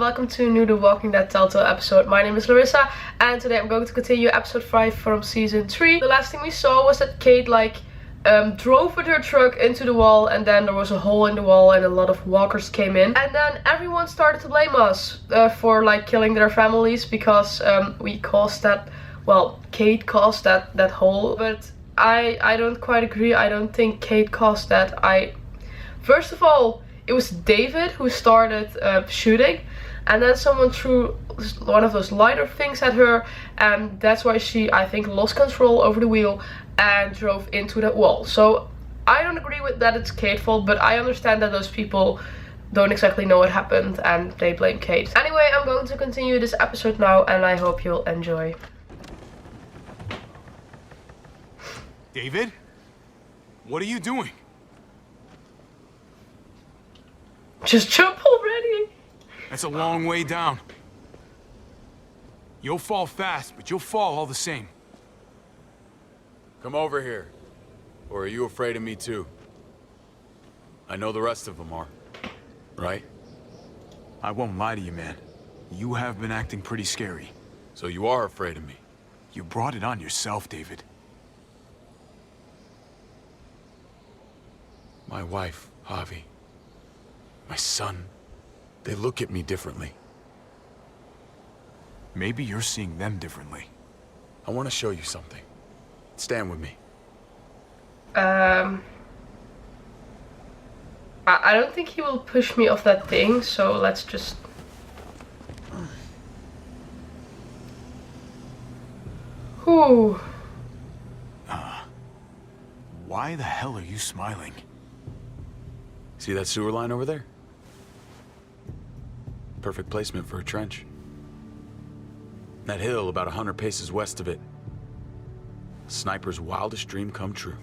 welcome to a new The Walking Dead Telltale episode. My name is Larissa and today I'm going to continue episode 5 from season 3. The last thing we saw was that Kate drove with her truck into the wall, and then there was a hole in the wall and a lot of walkers came in. And then everyone started to blame us for killing their families because we caused that, well, Kate caused that hole. But I don't quite agree. I don't think Kate caused that. First of all, it was David who started shooting, and then someone threw one of those lighter things at her, and that's why she, I think, lost control over the wheel and drove into that wall. So I don't agree with that it's Kate's fault, but I understand that those people don't exactly know what happened and they blame Kate. Anyway, I'm going to continue this episode now and I hope you'll enjoy. David? What are you doing? Just jump already. That's a long way down. You'll fall fast, but you'll fall all the same. Come over here. Or are you afraid of me too? I know the rest of them are. Right? I won't lie to you, man. You have been acting pretty scary. So you are afraid of me? You brought it on yourself, David. My wife, Javi. My son. They look at me differently. Maybe you're seeing them differently. I want to show you something. Stand with me. I don't think he will push me off that thing, so let's just... Whew. Why the hell are you smiling? See that sewer line over there? Perfect placement for a trench. That hill about 100 paces west of it. A sniper's wildest dream come true.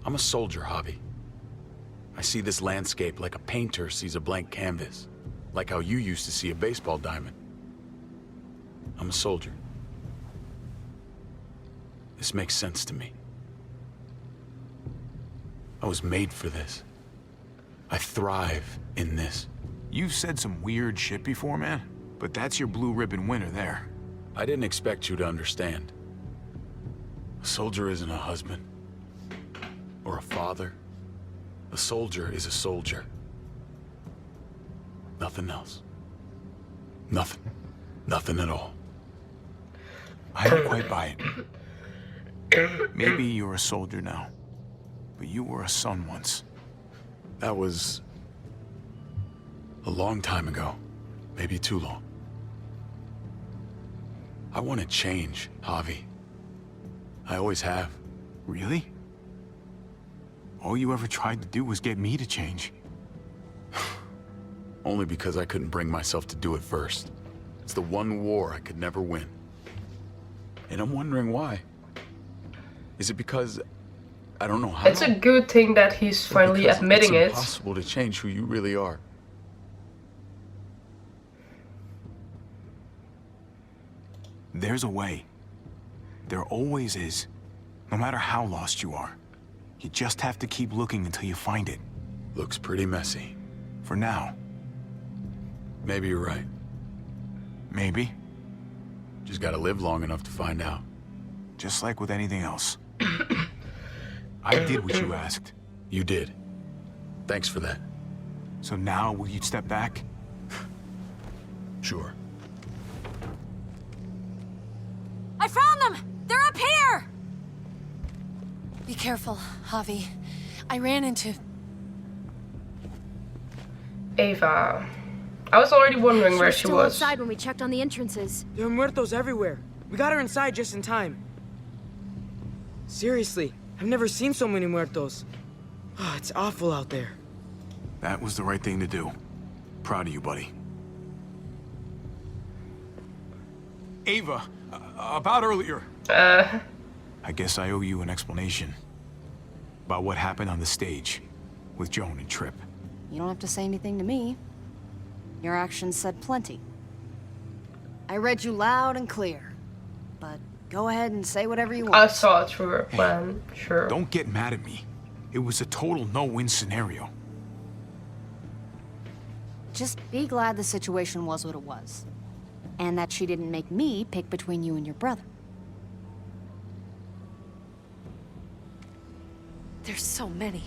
I'm a soldier, Javi. I see this landscape like a painter sees a blank canvas. Like how you used to see a baseball diamond. I'm a soldier. This makes sense to me. I was made for this. I thrive in this. You've said some weird shit before, man, but that's your blue ribbon winner there. I didn't expect you to understand. A soldier isn't a husband or a father. A soldier is a soldier. Nothing else. Nothing. Nothing at all. I don't quite buy it. Maybe you're a soldier now, but you were a son once. That was a long time ago. Maybe too long. I want to change, Javi. I always have. Really? All you ever tried to do was get me to change. Only because I couldn't bring myself to do it first. It's the one war I could never win. And I'm wondering why. Is it because I don't know how? It's a good thing that he's finally admitting it. It's impossible to change who you really are. There's a way. There always is. No matter how lost you are. You just have to keep looking until you find it. Looks pretty messy. For now. Maybe you're right. Maybe. Just gotta live long enough to find out. Just like with anything else. I did what you asked. You did. Thanks for that. So now, will you step back? Sure. I found them! They're up here! Be careful, Javi. I ran into... Ava. I was already wondering where she still was. outside when we checked on the entrances. There are muertos everywhere. We got her inside just in time. Seriously, I've never seen so many muertos. Oh, it's awful out there. That was the right thing to do. Proud of you, buddy. Ava, about earlier. I guess I owe you an explanation. About what happened on the stage with Joan and Tripp. You don't have to say anything to me. Your actions said plenty. I read you loud and clear. But go ahead and say whatever you want. I saw it through her plan, sure. Don't get mad at me. It was a total no-win scenario. Just be glad the situation was what it was. And that she didn't make me pick between you and your brother. There's so many.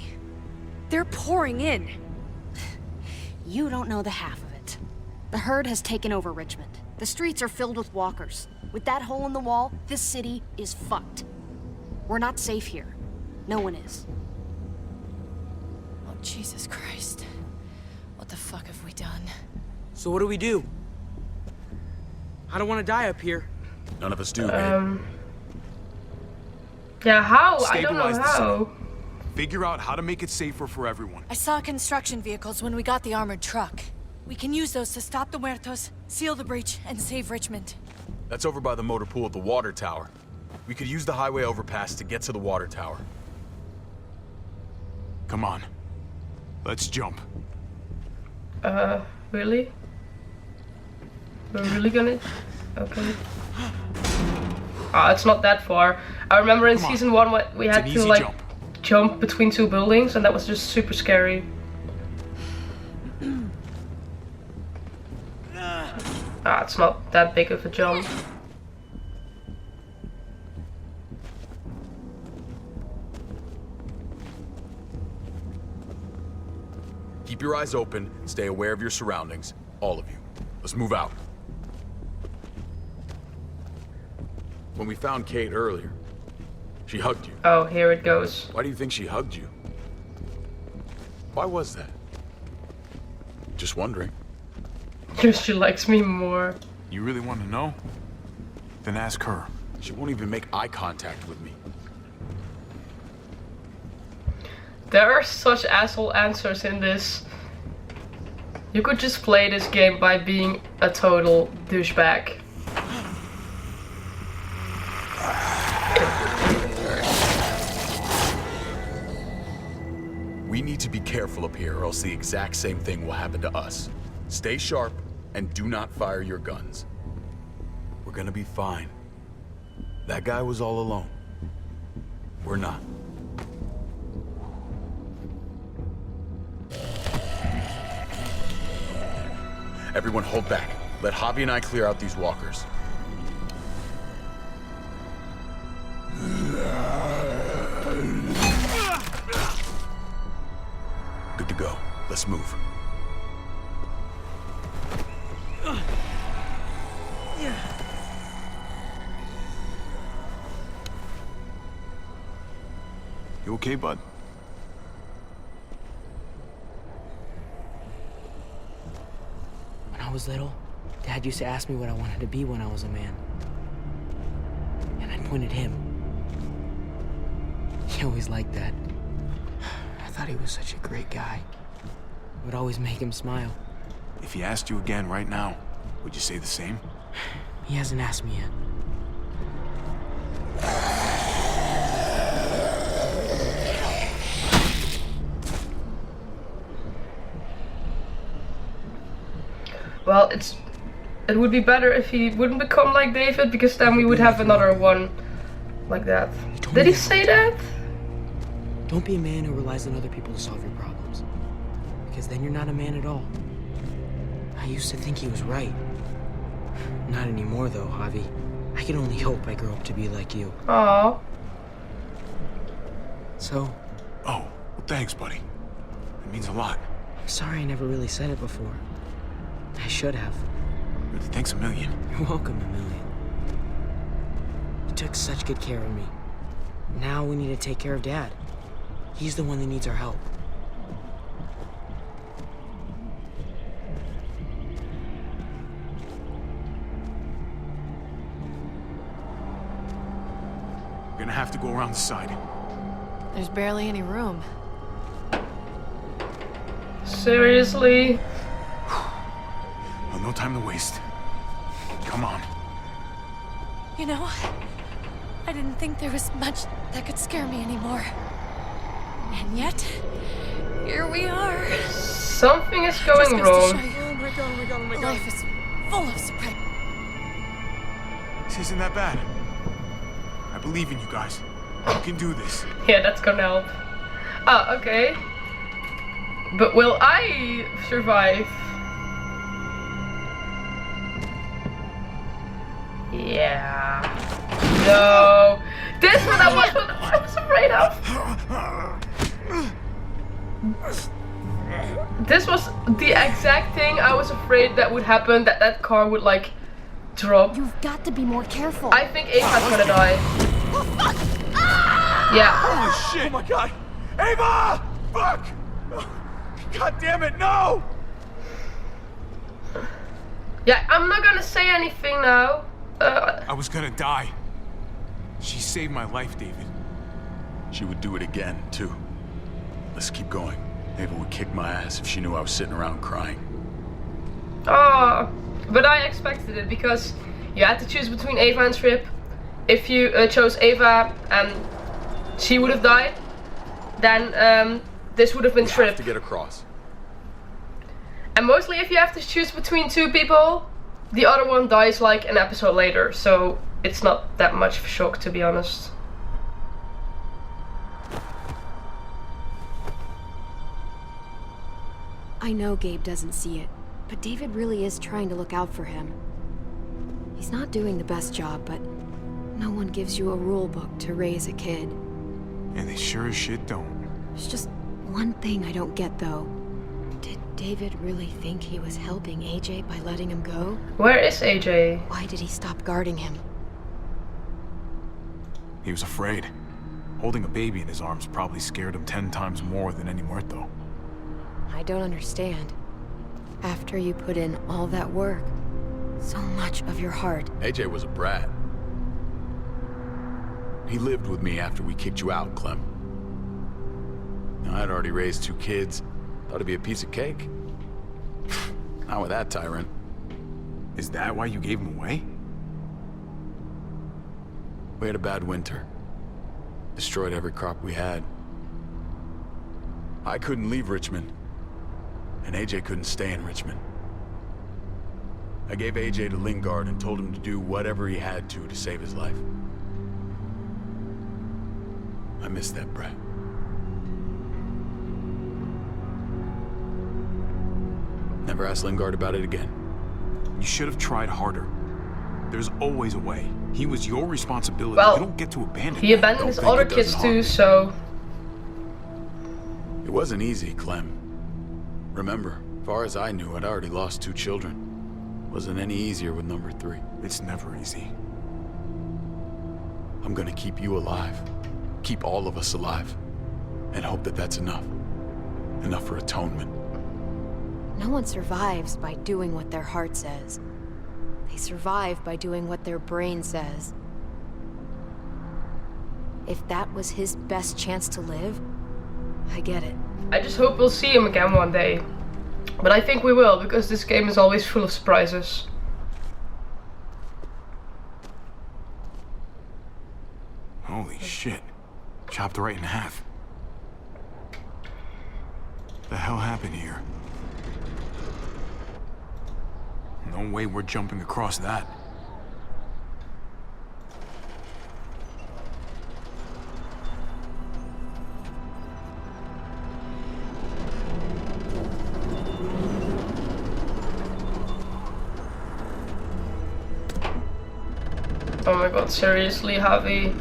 They're pouring in. You don't know the half of it. The herd has taken over Richmond. The streets are filled with walkers. With that hole in the wall, this city is fucked. We're not safe here. No one is. Oh, Jesus Christ. What the fuck have we done? So what do we do? I don't want to die up here. None of us do, man. Yeah, how? I don't Stabilize know the how. city. Figure out how to make it safer for everyone. I saw construction vehicles when we got the armored truck. We can use those to stop the muertos, seal the breach, and save Richmond. That's over by the motor pool at the water tower. We could use the highway overpass to get to the water tower. Come on. Let's jump. Really? We're really gonna... Okay. It's not that far. I remember in season 1 what we had to like jump between 2 buildings, and that was just super scary. It's not that big of a jump. Keep your eyes open, stay aware of your surroundings. All of you. Let's move out. When we found Kate earlier, she hugged you. Oh, here it goes. Why do you think she hugged you? Why was that? Just wondering. Because she likes me more. You really want to know? Then ask her. She won't even make eye contact with me. There are such asshole answers in this. You could just play this game by being a total douchebag. We need to be careful up here or else the exact same thing will happen to us. Stay sharp and do not fire your guns. We're gonna be fine. That guy was all alone. We're not. Everyone hold back. Let Javi and I clear out these walkers. Good to go. Let's move. You okay, bud? When I was little, Dad used to ask me what I wanted to be when I was a man. And I'd point at him. He always liked that. I thought he was such a great guy. It would always make him smile. If he asked you again right now, would you say the same? He hasn't asked me yet. Well, it would be better if he wouldn't become like David, because then we would have another one like that. Did he say that? Don't be a man who relies on other people to solve your problems. Because then you're not a man at all. I used to think he was right. Not anymore though, Javi. I can only hope I grow up to be like you. Aww. Oh, So? well, thanks, buddy. It means a lot. I'm sorry I never really said it before. I should have. Really, thanks a million. You're welcome, Emilian. You took such good care of me. Now we need to take care of Dad. He's the one that needs our help. We're gonna have to go around the side. There's barely any room. Seriously? Well, no time to waste. Come on. You know, I didn't think there was much that could scare me anymore. And yet, here we are. Something is Just going goes to wrong. show you, life is full of surprise. This isn't that bad. I believe in you guys. You can do this. Yeah, that's gonna help. Ah, okay. But will I survive? Yeah. No. This one I was afraid of. This was the exact thing I was afraid that would happen, that car would like drop. You've got to be more careful. I think Ava's gonna die. Yeah. Holy shit! Oh my god! Ava! Fuck! God damn it, no! Yeah, I'm not gonna say anything now. I was gonna die. She saved my life, David. She would do it again, too. Let's keep going. Ava would kick my ass if she knew I was sitting around crying. Oh, but I expected it because you had to choose between Ava and Trip. If you chose Ava and she would have died, then this would have been We Trip. have to get across. And mostly if you have to choose between two people, the other one dies like an episode later, so it's not that much of a shock, to be honest. I know Gabe doesn't see it, but David really is trying to look out for him. He's not doing the best job, but no one gives you a rule book to raise a kid. And they sure as shit don't. There's just one thing I don't get, though. Did David really think he was helping AJ by letting him go? Where is AJ? Why did he stop guarding him? He was afraid. Holding a baby in his arms probably scared him 10 times more than any muerto. I don't understand. After you put in all that work, so much of your heart. AJ was a brat. He lived with me after we kicked you out, Clem. Now, I'd already raised 2 kids. Thought it'd be a piece of cake. Not with that tyrant. Is that why you gave him away? We had a bad winter. Destroyed every crop we had. I couldn't leave Richmond. And AJ couldn't stay in Richmond. I gave AJ to Lingard and told him to do whatever he had to save his life. I miss that brat. Never asked Lingard about it again. You should have tried harder. There's always a way. He was your responsibility. Well, you don't get to abandon he him. abandoned his Don't think other it kids doesn't too, harm. so... It wasn't easy, Clem. Remember, far as I knew, I'd already lost 2 children. Wasn't any easier with number 3. It's never easy. I'm gonna keep you alive. Keep all of us alive. And hope that that's enough. Enough for atonement. No one survives by doing what their heart says. They survive by doing what their brain says. If that was his best chance to live, I get it. I just hope we'll see him again one day. But I think we will, because this game is always full of surprises. Holy shit. Chopped right in half. The hell happened here? No way we're jumping across that. Oh my god, seriously, Javi?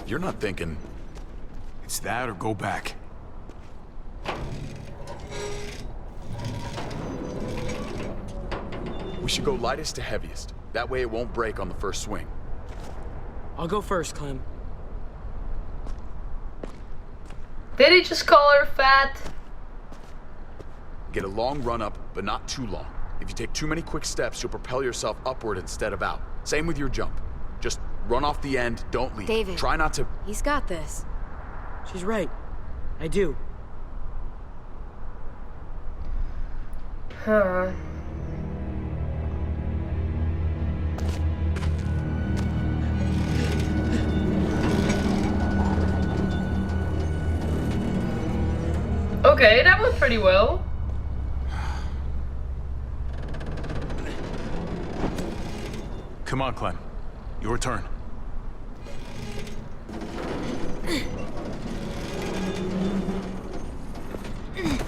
You're not thinking... It's that or go back. We should go lightest to heaviest. That way it won't break on the first swing. I'll go first, Clem. Did he just call her fat? Get a long run up, but not too long. If you take too many quick steps, you'll propel yourself upward instead of out. Same with your jump. Just run off the end, don't leave. David. Try not to... He's got this. She's right. I do. Huh. Okay, that went pretty well. Come on, Clem. Your turn.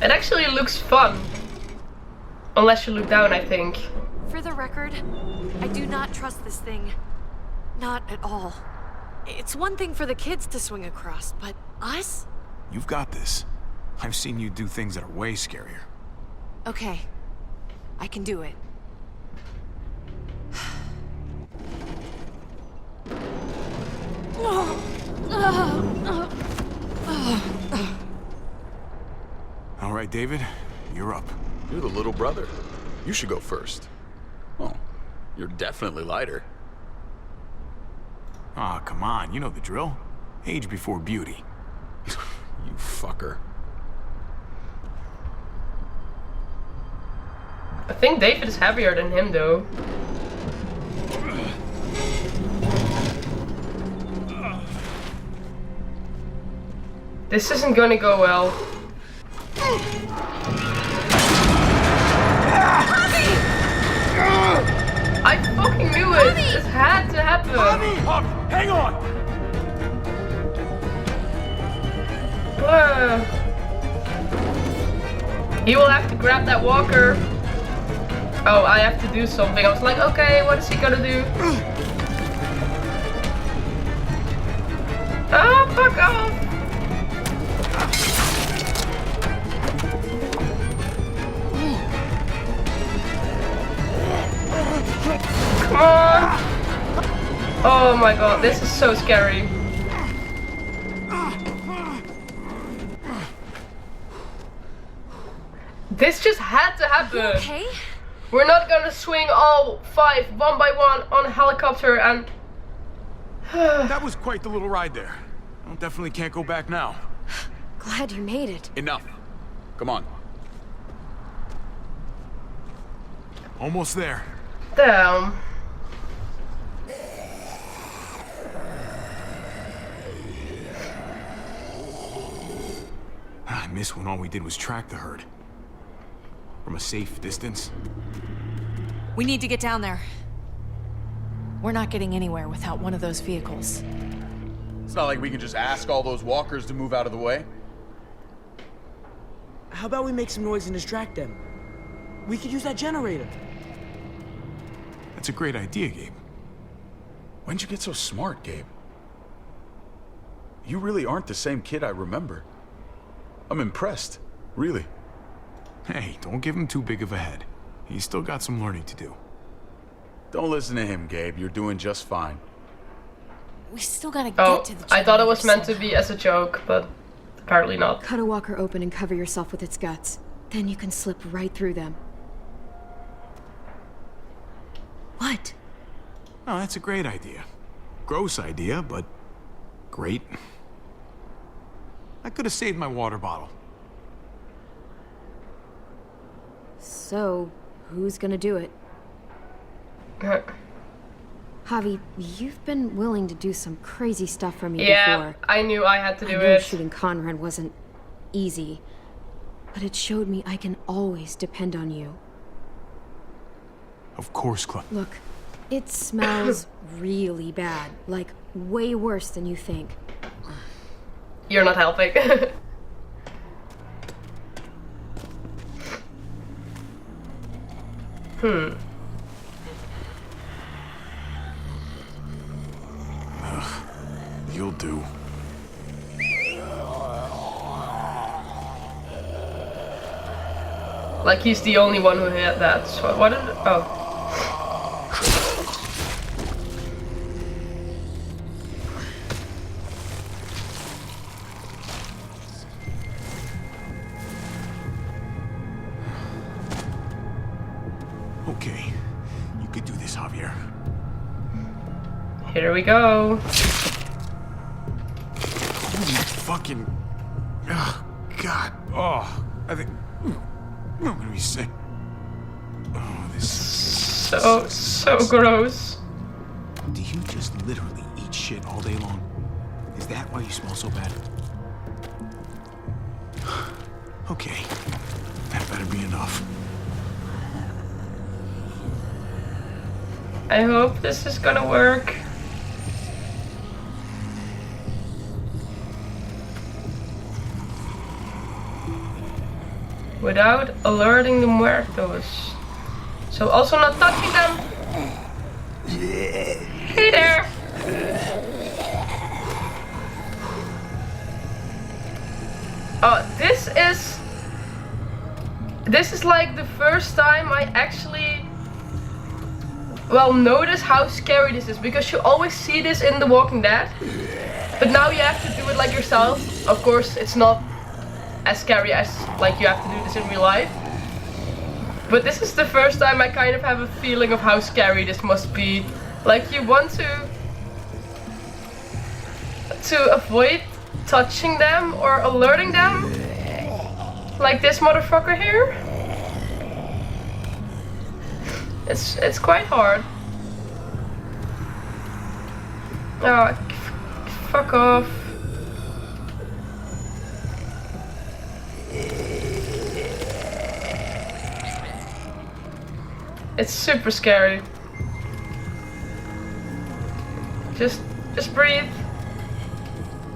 It actually looks fun. Unless you look down, I think. For the record, I do not trust this thing. Not at all. It's one thing for the kids to swing across, but us? You've got this. I've seen you do things that are way scarier. Okay. I can do it. All right, David, you're up. You're the little brother. You should go first. Oh, you're definitely lighter. Aw, come on, you know the drill. Age before beauty. You fucker. I think David is heavier than him, though. This isn't gonna go well. I fucking knew it! This had to happen! Hang on! He will have to grab that walker. Oh, I have to do something. I was like, okay, what is he gonna do? Oh, fuck off! Come on! Oh my god, this is so scary. This just had to happen. Okay. We're not gonna swing all 5 one by one on a helicopter and... That was quite the little ride there. I definitely can't go back now. Glad you made it. Enough. Come on. Almost there. Damn. I miss when all we did was track the herd. From a safe distance. We need to get down there. We're not getting anywhere without one of those vehicles. It's not like we can just ask all those walkers to move out of the way. How about we make some noise and distract them? We could use that generator. That's a great idea, Gabe. When'd you get so smart, Gabe? You really aren't the same kid I remember. I'm impressed, really. Hey, don't give him too big of a head. He's still got some learning to do. Don't listen to him, Gabe. You're doing just fine. We still gotta Oh, get to the I thought it was meant to somehow. be as a joke, but apparently not. Cut a walker open and cover yourself with its guts. Then you can slip right through them. What? Oh, that's a great idea. Gross idea, but great. I could have saved my water bottle. So, who's gonna do it? Javi, you've been willing to do some crazy stuff for me Yeah, before. I knew I had to do I know it. shooting Conrad wasn't easy, but it showed me I can always depend on you. Of course, Chloe. Look, it smells really bad, like way worse than you think. You're not helping. You'll do. Like he's the only one who had that. So what did? Oh. Okay, you could do this, Javier. Here we go. You fucking... Oh, God. Oh, I think... I'm gonna be sick. Oh, this is... So gross. Do you just literally eat shit all day long? Is that why you smell so bad? Okay, that better be enough. I hope this is gonna work. Without alerting the muertos. So also not touching them. Hey there. Oh, this is like the first time I actually notice how scary this is, because you always see this in The Walking Dead, but now you have to do it like yourself. Of course, it's not as scary as like you have to do this in real life, but this is the first time I kind of have a feeling of how scary this must be. Like, you want to avoid touching them or alerting them, like this motherfucker here. It's quite hard. Oh, fuck off. It's super scary. Just breathe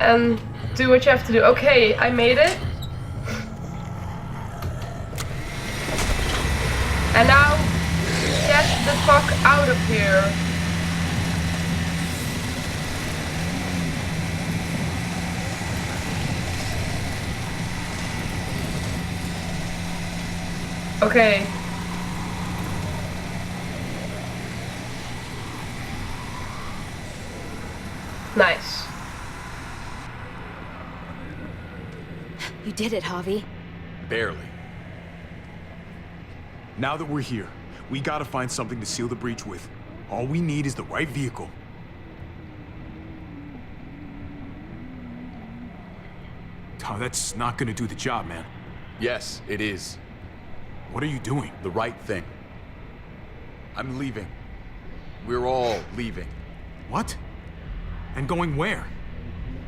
and do what you have to do. Okay, I made it. And now get the fuck out of here. Okay. Nice. You did it, Javi. Barely. Now that we're here, we gotta find something to seal the breach with. All we need is the right vehicle. Oh, that's not gonna do the job, man. Yes, it is. What are you doing? The right thing. I'm leaving. We're all leaving. What? And going where?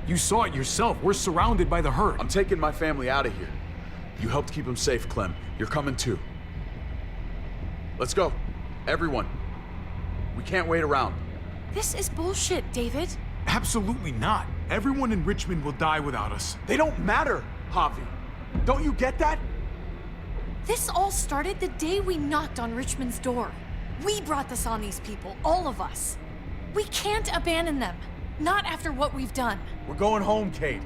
You saw it yourself. We're surrounded by the herd. I'm taking my family out of here. You helped keep them safe, Clem. You're coming too. Let's go. Everyone. We can't wait around. This is bullshit, David. Absolutely not. Everyone in Richmond will die without us. They don't matter, Javi. Don't you get that? This all started the day we knocked on Richmond's door. We brought this on these people, all of us. We can't abandon them. Not after what we've done. We're going home, Kate.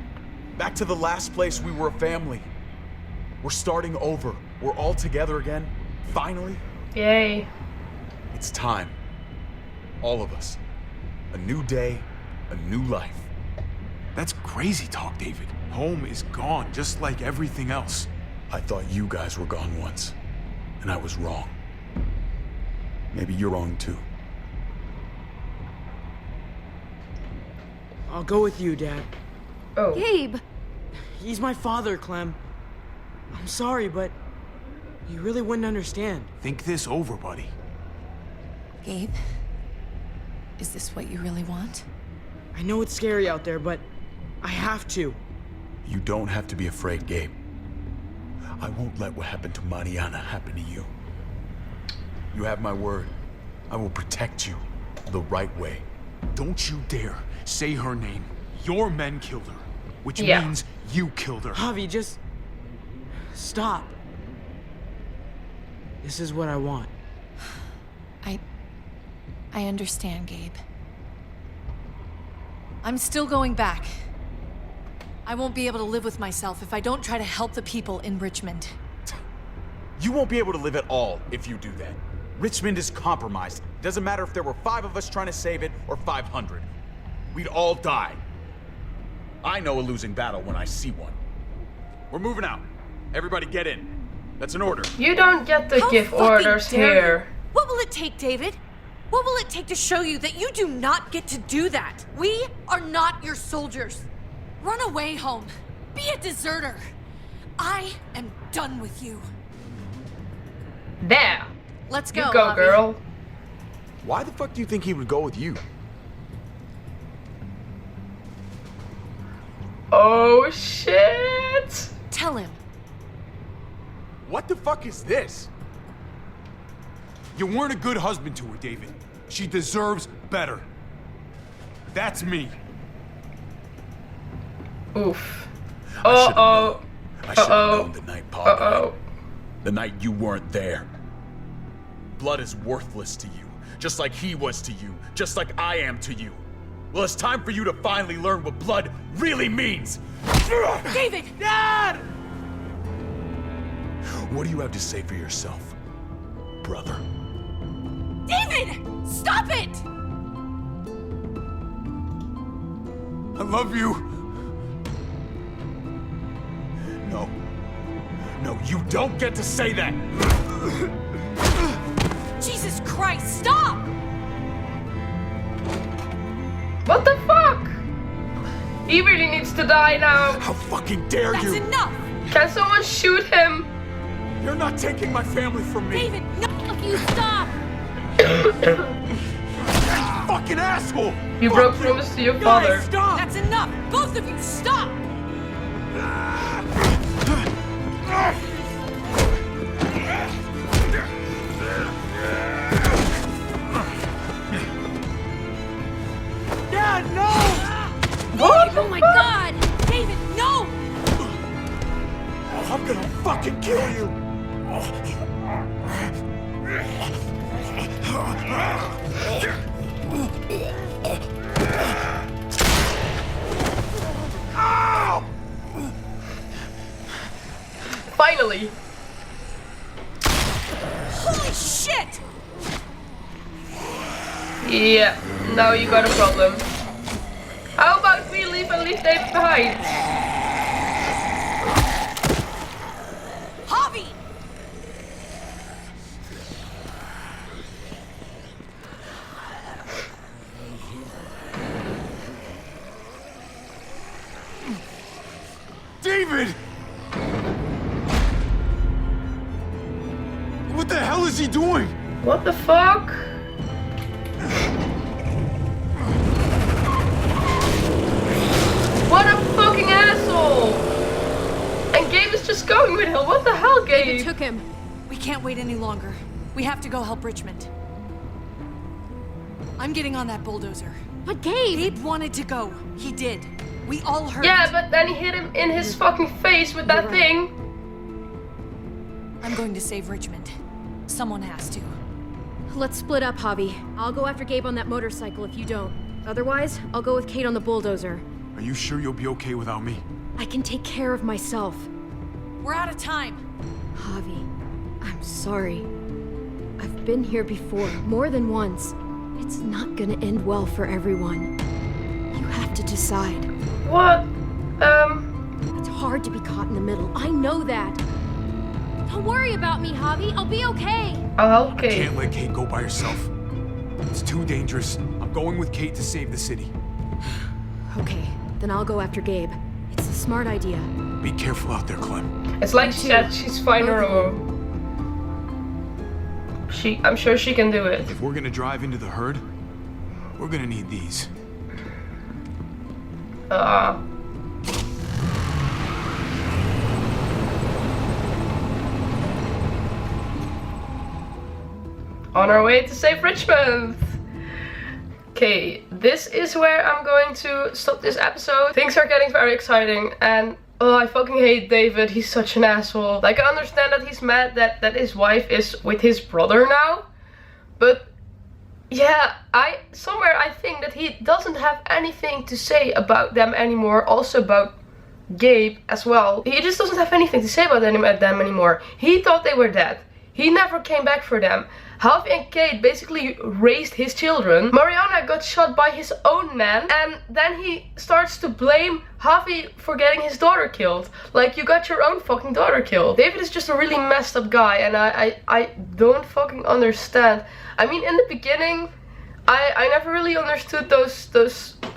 Back to the last place we were a family. We're starting over. We're all together again. Finally. Yay. It's time. All of us. A new day, a new life. That's crazy talk, David. Home is gone, just like everything else. I thought you guys were gone once, and I was wrong. Maybe you're wrong too. I'll go with you, Dad. Oh. Gabe! He's my father, Clem. I'm sorry, but you really wouldn't understand. Think this over, buddy. Gabe, is this what you really want? I know it's scary out there, but I have to. You don't have to be afraid, Gabe. I won't let what happened to Mariana happen to you. You have my word. I will protect you the right way. Don't you dare say her name. Your men killed her, which means you killed her. Javi, just stop. This is what I want. I understand, Gabe. I'm still going back. I won't be able to live with myself if I don't try to help the people in Richmond. You won't be able to live at all if you do that. Richmond is compromised. Doesn't matter if there were 5 of us trying to save it or 500. We'd all die. I know a losing battle when I see one. We're moving out. Everybody get in. That's an order. You don't get to give orders here. What will it take, David? What will it take to show you that you do not get to do that? We are not your soldiers. Run away home. Be a deserter. I am done with you. There. Let's go, You go, Javi. girl. Why the fuck do you think he would go with you? Oh, shit. Tell him. What the fuck is this? You weren't a good husband to her, David. She deserves better. That's me. Oof. I should've Uh-oh. known. I should have known the night Paul died. Uh-oh. The night you weren't there. blood is worthless to you. Just like he was to you. Just like I am to you. Well, it's time for you to finally learn what blood really means. David! Dad! What do you have to say for yourself, brother? David! Stop it! I love you. No. No, you don't get to say that! Jesus Christ, stop! What the fuck? He really needs to die now. How fucking dare you! That's enough! Can someone shoot him? You're not taking my family from me! David, no! You stop! You fucking asshole! You broke promise to your father. Stop! That's enough! Both of you, stop! Dad, no! What? Oh my God! David, no! I'm gonna fucking kill you! Ow! Finally. Holy shit! Yeah, now you got a problem. How about we leave and leave David behind? Javi! David! What the hell is he doing? What the fuck? What a fucking asshole! And Gabe is just going with him. What the hell, Gabe? David took him. We can't wait any longer. We have to go help Richmond. I'm getting on that bulldozer. But Gabe! Gabe wanted to go. He did. We all heard. Yeah, but then he hit him in his fucking face with that thing. I'm going to save Richmond. Someone has to. Let's split up, Javi. I'll go after Gabe on that motorcycle if you don't. Otherwise, I'll go with Kate on the bulldozer. Are you sure you'll be okay without me? I can take care of myself. We're out of time. Javi, I'm sorry. I've been here before, more than once. It's not gonna end well for everyone. You have to decide. What? It's hard to be caught in the middle. I know that. Don't worry about me, Javi. I'll be okay. Oh, okay. Can't let Kate go by herself. It's too dangerous. I'm going with Kate to save the city. Okay, then I'll go after Gabe. It's a smart idea. Be careful out there, Clem. It's like she said, she's fine on her own. I'm sure she can do it. If we're gonna drive into the herd, we're gonna need these. On our way to save Richmond. Okay, this is where I'm going to stop this episode. Things are getting very exciting and oh, I fucking hate David. He's such an asshole. Like, I understand that he's mad that his wife is with his brother now. But yeah, I think that he doesn't have anything to say about them anymore. Also about Gabe as well. He just doesn't have anything to say about them anymore. He thought they were dead. He never came back for them. Javi and Kate basically raised his children. Mariana got shot by his own man. And then he starts to blame Javi for getting his daughter killed. Like, you got your own fucking daughter killed. David is just a really messed up guy. And I don't fucking understand. I mean, in the beginning, I never really understood those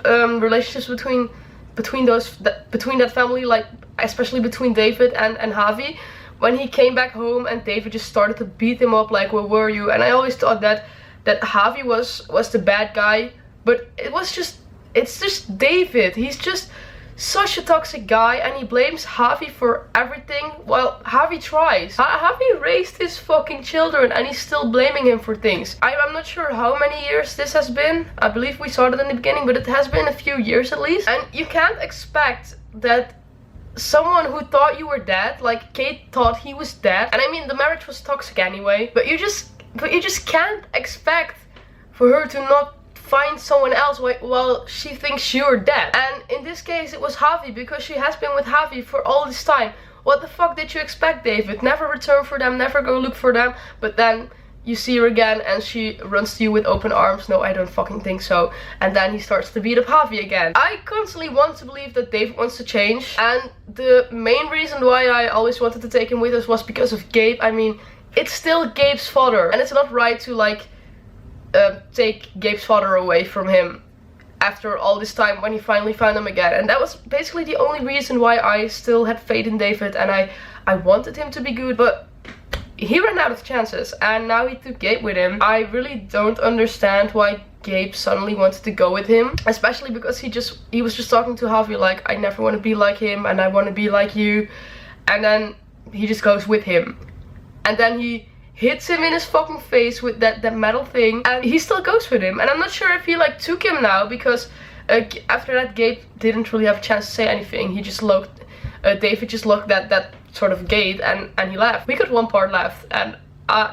relationships between that family. Like, especially between David and Javi. When he came back home and David just started to beat him up like, where were you? And I always thought that Javi was the bad guy. But it's just David. He's just such a toxic guy and he blames Javi for everything. Well, Javi tries. Javi raised his fucking children and he's still blaming him for things. I'm not sure how many years this has been. I believe we saw it in the beginning, but it has been a few years at least. And you can't expect that someone who thought you were dead, like Kate thought he was dead, and I mean the marriage was toxic anyway, but you just But you just can't expect for her to not find someone else while she thinks you're dead. And in this case it was Javi, because she has been with Javi for all this time. What the fuck did you expect, David? Never return for them, never go look for them, but then you see her again and she runs to you with open arms. No, I don't fucking think so. And then he starts to beat up Javi again. I constantly want to believe that David wants to change. And the main reason why I always wanted to take him with us was because of Gabe. I mean, it's still Gabe's father. And it's not right to like take Gabe's father away from him after all this time when he finally found him again. And that was basically the only reason why I still had faith in David. And I wanted him to be good, but he ran out of chances, and now he took Gabe with him. I really don't understand why Gabe suddenly wanted to go with him, especially because he was just talking to Javi like, I never want to be like him and I want to be like you, and then he just goes with him, and then he hits him in his fucking face with that metal thing, and he still goes with him. And I'm not sure if he like took him now, because after that Gabe didn't really have a chance to say anything. He just looked, David just looked at that sort of gate and he left. We got one part left, and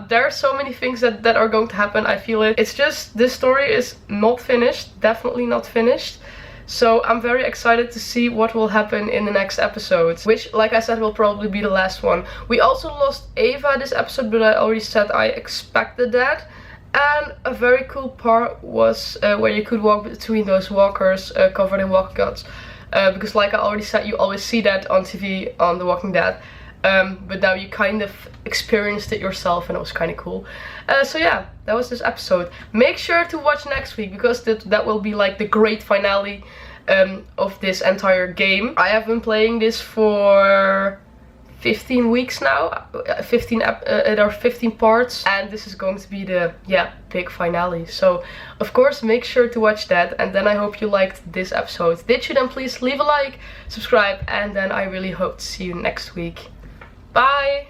there are so many things that are going to happen. I feel it. It's just, this story is not finished, definitely not finished. So I'm very excited to see what will happen in the next episode, which, like I said, will probably be the last one. We also lost Ava this episode, but I already said I expected that. And a very cool part was where you could walk between those walkers covered in walker guts. Because like I already said, you always see that on TV on The Walking Dead. But now you kind of experienced it yourself, and it was kind of cool. So yeah, that was this episode. Make sure to watch next week, because that will be like the great finale of this entire game. I have been playing this for 15 weeks now. 15 parts, and this is going to be the big finale. So of course make sure to watch that, and then I hope you liked this episode. Did you? Then please leave a like, subscribe, and then I really hope to see you next week. Bye!